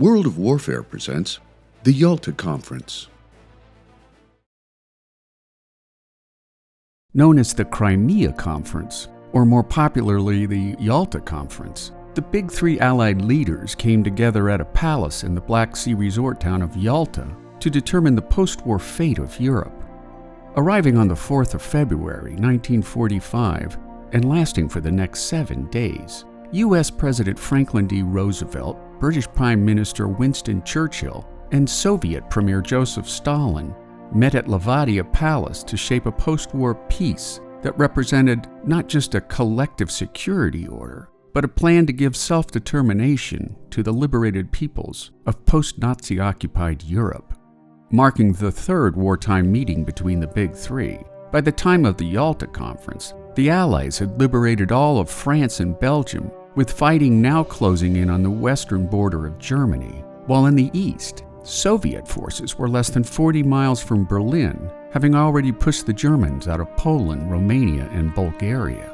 World of Warfare presents the Yalta Conference. Known as the Crimea Conference, or more popularly the Yalta Conference, the big three Allied leaders came together at a palace in the Black Sea resort town of Yalta to determine the post-war fate of Europe. Arriving on the 4th of February, 1945, and lasting for the next 7 days, U.S. President Franklin D. Roosevelt, British Prime Minister Winston Churchill, and Soviet Premier Joseph Stalin met at Levadia Palace to shape a post-war peace that represented not just a collective security order, but a plan to give self-determination to the liberated peoples of post-Nazi occupied Europe. Marking the third wartime meeting between the big three, by the time of the Yalta Conference, the Allies had liberated all of France and Belgium, with fighting now closing in on the western border of Germany, while in the east, Soviet forces were less than 40 miles from Berlin, having already pushed the Germans out of Poland, Romania, and Bulgaria.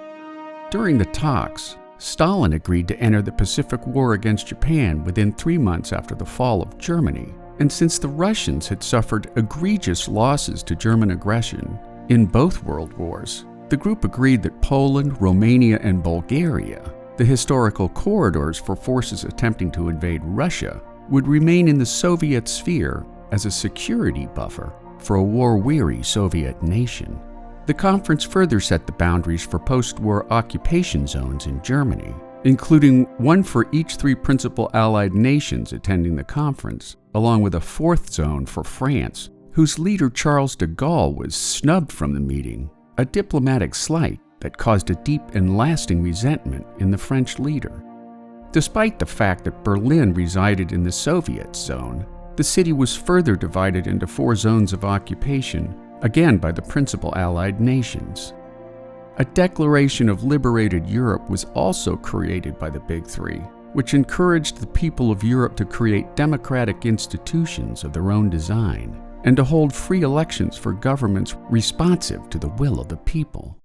During the talks, Stalin agreed to enter the Pacific War against Japan within 3 months after the fall of Germany, and since the Russians had suffered egregious losses to German aggression in both world wars, the group agreed that Poland, Romania, and Bulgaria, the historical corridors for forces attempting to invade Russia, would remain in the Soviet sphere as a security buffer for a war-weary Soviet nation. The conference further set the boundaries for post-war occupation zones in Germany, including one for each 3 principal Allied nations attending the conference, along with a 4th zone for France, whose leader Charles de Gaulle was snubbed from the meeting, a diplomatic slight that caused a deep and lasting resentment in the French leader. Despite the fact that Berlin resided in the Soviet zone, the city was further divided into 4 zones of occupation, again by the principal Allied nations. A declaration of liberated Europe was also created by the Big Three, which encouraged the people of Europe to create democratic institutions of their own design and to hold free elections for governments responsive to the will of the people.